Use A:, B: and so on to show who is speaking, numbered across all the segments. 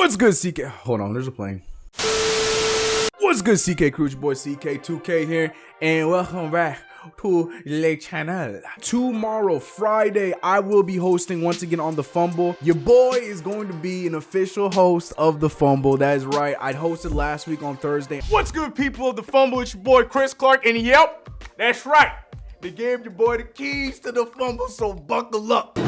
A: What's good, CK? Hold on, there's a plane. What's good, CK crew? It's your boy CK2K here, and welcome back to the channel. Tomorrow, Friday, I will be hosting once again on the Fumble. Your boy is going to be an official host of the Fumble. That is right. I hosted last week on Thursday. What's good, people of the Fumble? It's your boy Chris Clark, and yep, that's right. They gave your boy the keys to the Fumble, so buckle up.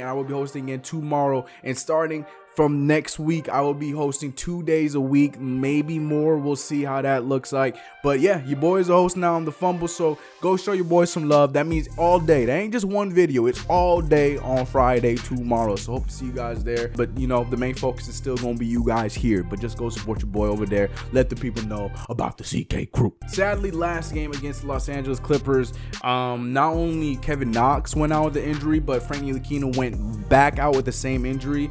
A: I will be hosting again tomorrow, and starting from next week, I will be hosting 2 days a week, maybe more. We'll see how that looks like. But yeah, your boy is a host now on the Fumble, so go show your boy some love. That means all day. That ain't just one video. It's all day on Friday tomorrow. So hope to see you guys there. But you know, the main focus is still gonna be you guys here. But just go support your boy over there. Let the people know about the CK crew. Sadly, last game against the Los Angeles Clippers, not only Kevin Knox went out with the injury, but Frank Ntilikina went back out with the same injury.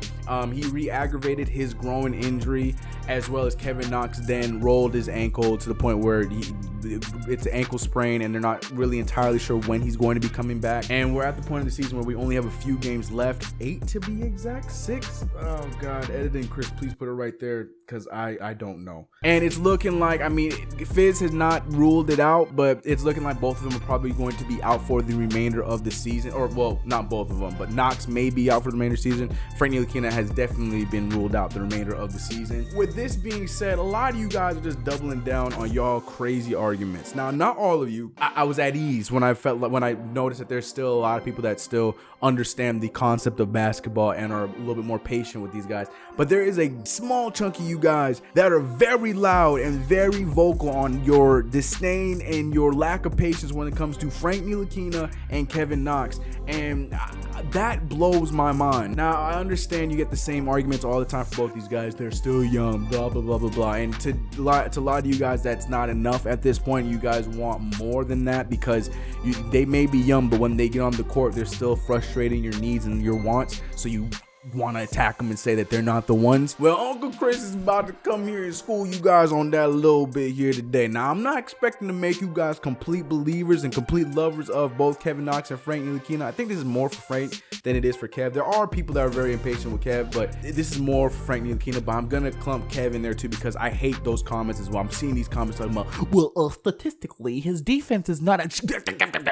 A: He re-aggravated his groin injury, as well as Kevin Knox then rolled his ankle to the point where it's an ankle sprain, and they're not really entirely sure when he's going to be coming back. And we're at the point of the season where we only have a few games left, 8 to be exact, 6. Oh god, editing Chris, please put it right there, because I don't know. And it's looking like, I mean, Fizz has not ruled it out, but it's looking like both of them are probably going to be out for the remainder of the season. Or, well, not both of them, but Knox may be out for the remainder of the season. Frank Ntilikina has definitely been ruled out the remainder of the season. With this being said, a lot of you guys are just doubling down on y'all crazy arguments. Now, not all of you. I was at ease when I noticed that there's still a lot of people that still understand the concept of basketball and are a little bit more patient with these guys. But there is a small chunk of you guys that are very loud and very vocal on your disdain and your lack of patience when it comes to Frank Ntilikina and Kevin Knox, and that blows my mind. Now, I understand you get the same arguments all the time for both these guys. They're still young, blah blah blah blah blah, and to a lot of you guys, that's not enough at this point. You guys want more than that, because they may be young, but when they get on the court, they're still frustrating your needs and your wants, so you want to attack them and say that they're not the ones. Well, Uncle Chris is about to come here and school you guys on that a little bit here today. Now, I'm not expecting to make you guys complete believers and complete lovers of both Kevin Knox and Frank Ntilikina. I think this is more for Frank than it is for Kev. There are people that are very impatient with Kev, but this is more for Frank Ntilikina. But I'm gonna clump Kev in there too, because I hate those comments as well. I'm seeing these comments talking about, well, statistically, his defense is not.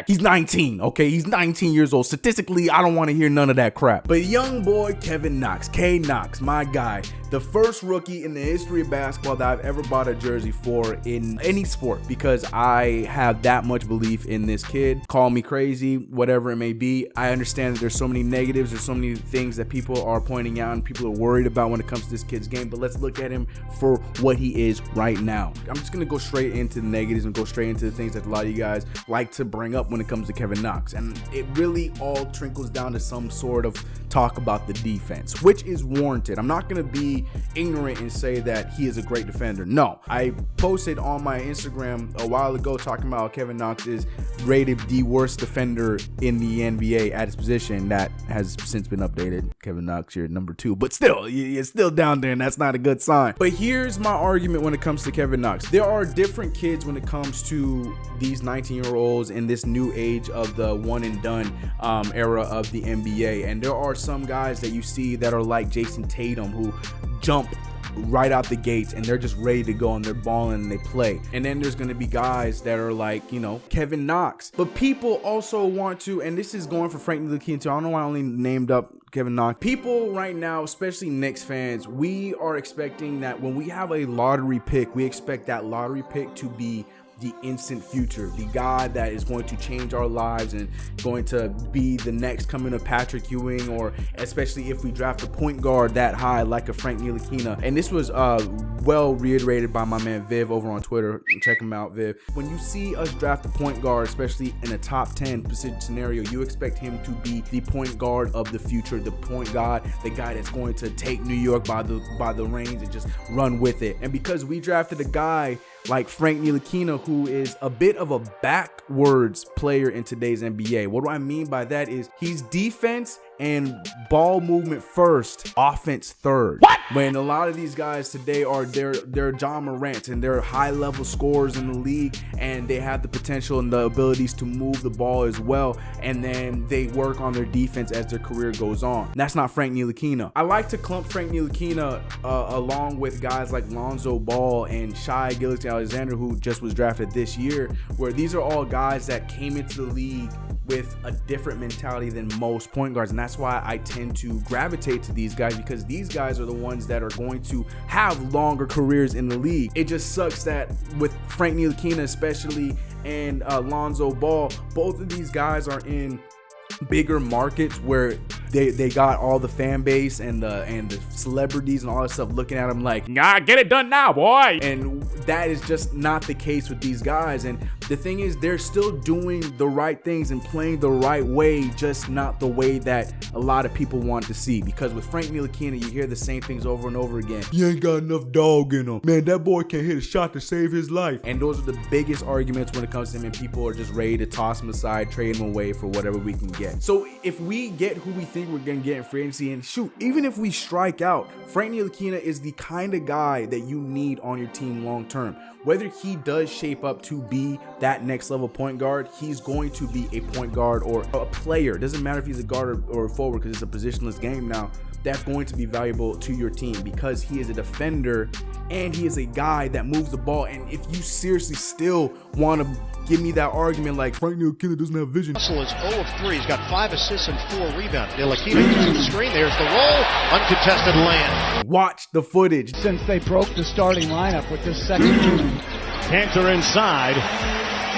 A: He's 19, okay? He's 19 years old. Statistically, I don't want to hear none of that crap. But young boy Kevin Knox, K Knox, my guy, the first rookie in the history of basketball that I've ever bought a jersey for in any sport, because I have that much belief in this kid. Call me crazy, whatever it may be. I understand that there's so many negatives, there's so many things that people are pointing out and people are worried about when it comes to this kid's game, but let's look at him for what he is right now. I'm just gonna go straight into the negatives and go straight into the things that a lot of you guys like to bring up when it comes to Kevin Knox, and it really all trickles down to some sort of talk about the defense, which is warranted. I'm not gonna be ignorant and say that he is a great defender. No, I posted on my Instagram a while ago talking about how Kevin Knox is rated the worst defender in the NBA at his position. That has since been updated. Kevin Knox, you're number 2, but still, you're still down there, and that's not a good sign. But here's my argument when it comes to Kevin Knox. There are different kids when it comes to these 19-year-olds in this new age of the one and done era of the NBA, and there are some guys that you see that are like Jason Tatum, who jump right out the gates and they're just ready to go and they're balling and they play. And then there's going to be guys that are like, you know, Kevin Knox. But people also want to, and this is going for Frank Ntilikina too, I don't know why I only named up Kevin Knox. People right now, especially Knicks fans, we are expecting that when we have a lottery pick, we expect that lottery pick to be the instant future, the guy that is going to change our lives and going to be the next coming of Patrick Ewing, or especially if we draft a point guard that high like a Frank Ntilikina. And this was well reiterated by my man Viv over on Twitter. Check him out, Viv. When you see us draft a point guard, especially in a top 10 position scenario, you expect him to be the point guard of the future, the point guard, the guy that's going to take New York by the reins and just run with it. And because we drafted a guy like Frank Ntilikina, who is a bit of a backwards player in today's NBA. What do I mean by that is his defense and ball movement first, offense third. What? When a lot of these guys today are they're John Morant and they're high level scorers in the league, and they have the potential and the abilities to move the ball as well, and then they work on their defense as their career goes on. And that's not Frank Ntilikina. I like to clump Frank Ntilikina along with guys like Lonzo Ball and Shai Gilgeous-Alexander, who just was drafted this year, where these are all guys that came into the league with a different mentality than most point guards. And that's why I tend to gravitate to these guys, because these guys are the ones that are going to have longer careers in the league. It just sucks that with Frank Ntilikina especially and Lonzo Ball, both of these guys are in bigger markets where they got all the fan base and the celebrities and all that stuff looking at them like, nah, get it done now, boy. And that is just not the case with these guys. And the thing is, they're still doing the right things and playing the right way, just not the way that a lot of people want to see. Because with Frank Ntilikina, you hear the same things over and over again. He ain't got enough dog in him. Man, that boy can't hit a shot to save his life. And those are the biggest arguments when it comes to him, and people are just ready to toss him aside, trade him away for whatever we can get. So if we get who we think we're going to get in free agency, and shoot, even if we strike out, Frank Ntilikina is the kind of guy that you need on your team long term. Whether he does shape up to be that next level point guard, he's going to be a point guard or a player. It doesn't matter if he's a guard or a forward, because it's a positionless game now. That's going to be valuable to your team because he is a defender and he is a guy that moves the ball. And if you seriously still want to give me that argument like Frank Ntilikina doesn't have vision.
B: Russell is 0 of 3. He's got 5 assists and 4 rebounds. Ntilikina gets the screen. There's the roll. Uncontested land.
A: Watch the footage.
C: Since they broke the starting lineup with this second team.
B: Panther inside.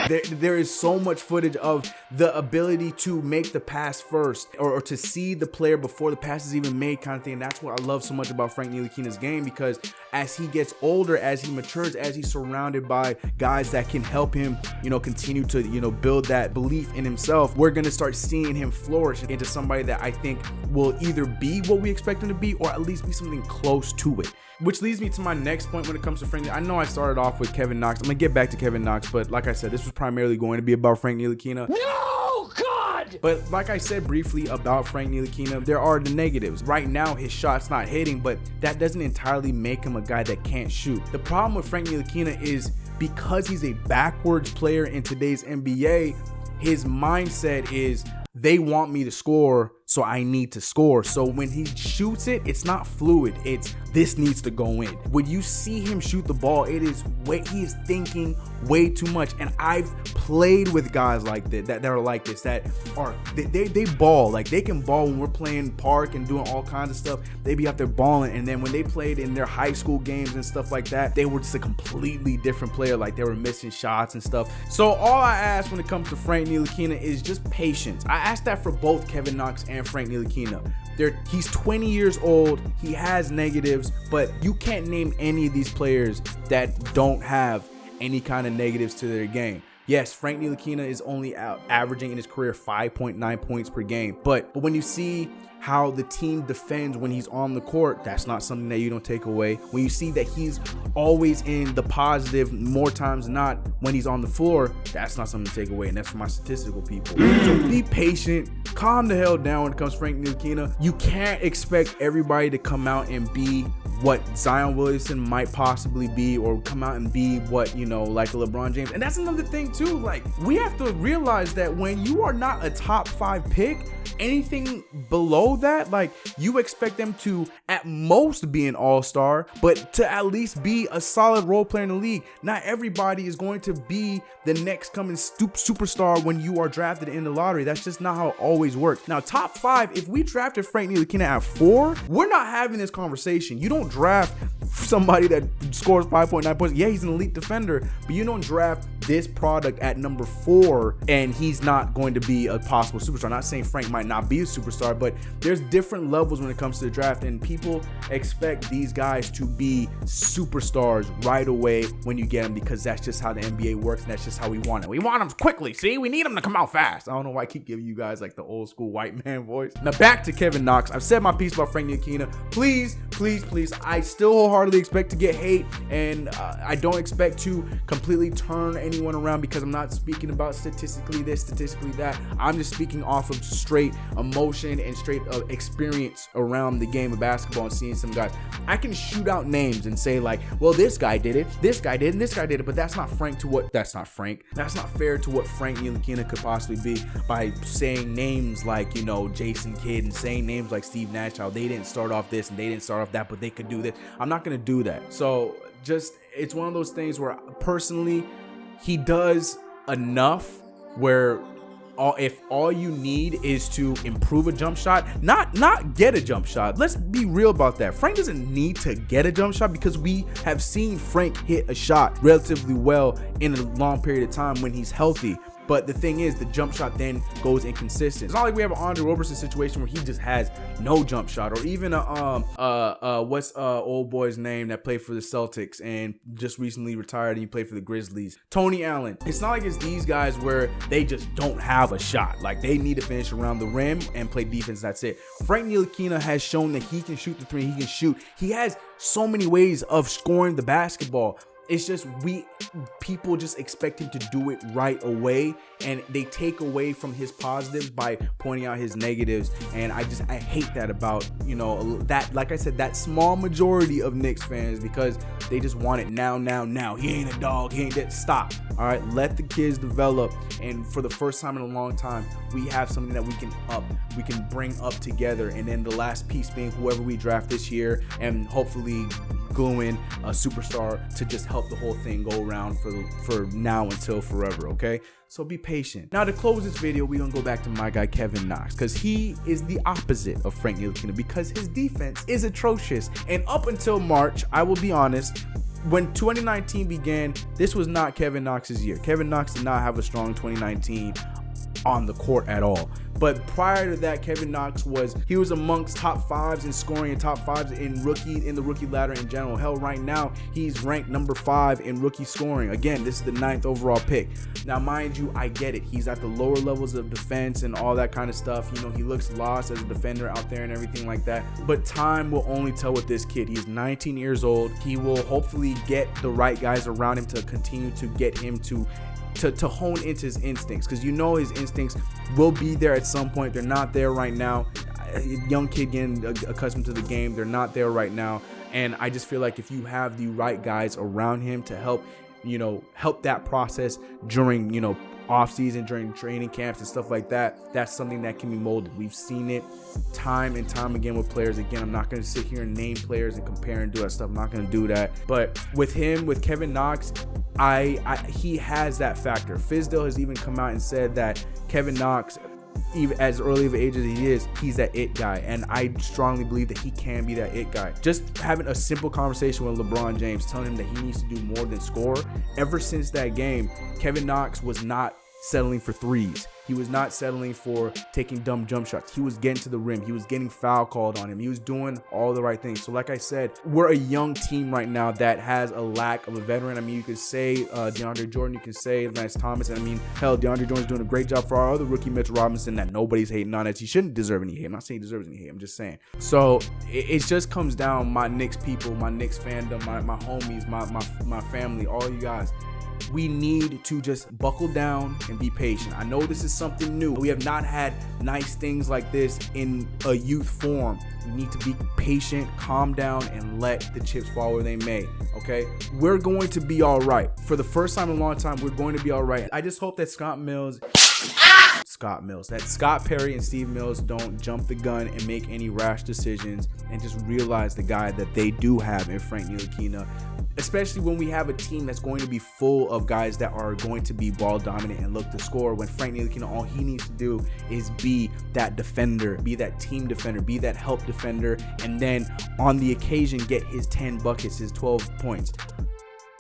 A: There is so much footage of the ability to make the pass first or to see the player before the pass is even made kind of thing. And that's what I love so much about Frank Ntilikina's game, because as he gets older, as he matures, as he's surrounded by guys that can help him, continue to, build that belief in himself, we're going to start seeing him flourish into somebody that I think will either be what we expect him to be or at least be something close to it. Which leads me to my next point when it comes to Frank. I know I started off with Kevin Knox. I'm going to get back to Kevin Knox, but like I said, this was primarily going to be about Frank Ntilikina.
B: No, God!
A: But like I said briefly about Frank Ntilikina, there are the negatives. Right now, his shot's not hitting, but that doesn't entirely make him a guy that can't shoot. The problem with Frank Ntilikina is because he's a backwards player in today's NBA, his mindset is, they want me to score, so I need to score. So when he shoots it, it's not fluid. It's this needs to go in. When you see him shoot the ball, he is thinking way too much. And I've played with guys like that are like this, that are they ball. Like, they can ball when we're playing park and doing all kinds of stuff. They be out there balling. And then when they played in their high school games and stuff like that, they were just a completely different player. Like, they were missing shots and stuff. So all I ask when it comes to Frank Ntilikina is just patience. I ask that for both Kevin Knox and Frank Ntilikina. He's 20 years old. He has negatives, but you can't name any of these players that don't have any kind of negatives to their game. Yes, Frank Ntilikina is only averaging in his career 5.9 points per game. But when you see how the team defends when he's on the court, that's not something that you don't take away. When you see that he's always in the positive more times than not when he's on the floor, that's not something to take away. And that's for my statistical people. So be patient. Calm the hell down when it comes to Frank Ntilikina. You can't expect everybody to come out and be what Zion Williamson might possibly be, or come out and be what, like LeBron James. And that's another thing too. Like, we have to realize that when you are not a top 5 pick, anything below that, like, you expect them to at most be an all-star, but to at least be a solid role player in the league. Not everybody is going to be the next coming superstar when you are drafted in the lottery. That's just not how it always works. Now, top 5, if we drafted Frank Ntilikina at 4, we're not having this conversation. You don't draft somebody that scores 5.9 points. Yeah, he's an elite defender, but you don't draft this product at number 4 and he's not going to be a possible superstar. I'm not saying Frank might not be a superstar, but there's different levels when it comes to the draft, and people expect these guys to be superstars right away when you get them, because that's just how the NBA works, and that's just how we want it. We want them quickly. See, we need them to come out fast. I don't know why I keep giving you guys like the old school white man voice. Now back to Kevin Knox. I've said my piece about Frank Ntilikina. Please, I still wholeheartedly expect to get hate, and I don't expect to completely turn any anyone around because I'm not speaking about statistically this, statistically that. I'm just speaking off of straight emotion and straight experience around the game of basketball and seeing some guys. I can shoot out names and say like, well, this guy did it, this guy did, and this guy did it, but that's not Frank to what, that's not Frank. That's not fair to what Frank Ntilikina could possibly be by saying names like, you know, Jason Kidd and saying names like Steve Nash, how they didn't start off this and they didn't start off that, but they could do this. I'm not going to do that. So just, it's one of those things where personally, he does enough where if all you need is to improve a jump shot, not get a jump shot. Let's be real about that. Frank doesn't need to get a jump shot because we have seen Frank hit a shot relatively well in a long period of time when he's healthy. But the thing is, the jump shot then goes inconsistent. It's not like we have an Andre Roberson situation where he just has no jump shot, or even what's old boy's name that played for the Celtics and just recently retired and he played for the Grizzlies, Tony Allen. It's not like it's these guys where they just don't have a shot. Like, they need to finish around the rim and play defense. That's it. Frank Ntilikina has shown that he can shoot the three. He can shoot. He has so many ways of scoring the basketball. It's just people just expect him to do it right away, and they take away from his positives by pointing out his negatives. And I hate that about, you know, that, like I said, that small majority of Knicks fans, because they just want it now. He ain't a dog. He ain't that. Stop. All right, let the kids develop. And for the first time in a long time, we have something that we can bring up together. And then the last piece being whoever we draft this year, and hopefully glue in a superstar to just help the whole thing go around for now until forever. Okay, so be patient. Now, to close this video, we're gonna go back to my guy Kevin Knox, because he is the opposite of Frank Ntilikina, because his defense is atrocious. And up until March, I will be honest, when 2019 began, this was not Kevin Knox's year. Kevin Knox did not have a strong 2019 on the court at all. But prior to that, Kevin Knox was amongst top fives in scoring and top fives in the rookie ladder in general. Hell, right now he's ranked number 5 in rookie scoring. Again, this is the 9th overall pick. Now, mind you, I get it. He's at the lower levels of defense and all that kind of stuff. You know, he looks lost as a defender out there and everything like that. But time will only tell with this kid. He's 19 years old. He will hopefully get the right guys around him to continue to get him to hone into his instincts, because you know his instincts will be there at some point. They're not there right now. A young kid getting accustomed to the game, they're not there right now. And I just feel like if you have the right guys around him to help that process during, you know, off season, during training camps and stuff like that, that's something that can be molded. We've seen it time and time again with players. Again, I'm not going to sit here and name players and compare and do that stuff. I'm not going to do that. But with Kevin Knox, he has that factor. Fizdale has even come out and said that Kevin Knox, even as early of an age as he is, he's that it guy. And I strongly believe that he can be that it guy. Just having a simple conversation with LeBron James, telling him that he needs to do more than score. Ever since that game, Kevin Knox was not settling for threes. He was not settling for taking dumb jump shots. He was getting to the rim. He was getting foul called on him. He was doing all the right things. So like I said, we're a young team right now that has a lack of a veteran. I mean, you could say DeAndre Jordan, you can say Lance Thomas. And I mean, hell, DeAndre Jordan's doing a great job for our other rookie, Mitchell Robinson, that nobody's hating on it. He shouldn't deserve any hate. I'm not saying he deserves any hate. I'm just saying. So it just comes down, my Knicks people, my Knicks fandom, my homies, my family, all you guys. We need to just buckle down and be patient. I know this is something new. We have not had nice things like this in a youth form. We need to be patient, calm down, and let the chips fall where they may, okay? We're going to be all right. For the first time in a long time, we're going to be all right. I just hope that Scott Perry and Steve Mills don't jump the gun and make any rash decisions, and just realize the guy that they do have in Frank Ntilikina, especially when we have a team that's going to be full of guys that are going to be ball dominant and look to score. When Frank Ntilikina, all he needs to do is be that defender, be that team defender, be that help defender, and then on the occasion get his 10 buckets, his 12 points.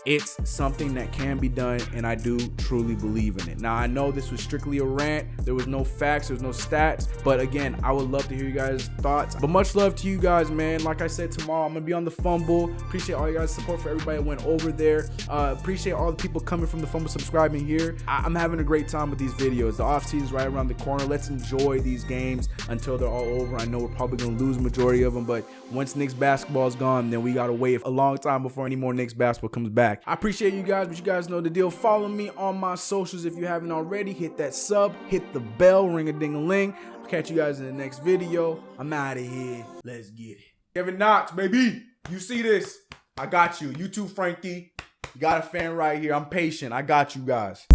A: It's something that can be done, and I do truly believe in it. Now, I know this was strictly a rant. There was no facts, there was no stats. But again, I would love to hear you guys' thoughts. But much love to you guys, man. Like I said, tomorrow I'm going to be on the Fumble. Appreciate all you guys' support for everybody that went over there. Appreciate all the people coming from the Fumble subscribing here. I'm having a great time with these videos. The offseason's right around the corner. Let's enjoy these games until they're all over. I know we're probably going to lose the majority of them, but once Knicks basketball is gone, then we got to wait a long time before any more Knicks basketball comes back. back. I appreciate you guys, but you guys know the deal. Follow me on my socials if you haven't already. Hit that sub, hit the bell, ring-a-ding-a-ling. I'll catch you guys in the next video. I'm out of here. Let's get it. Kevin Knox, baby. You see this? I got you. You too, Frankie. You got a fan right here. I'm patient. I got you guys.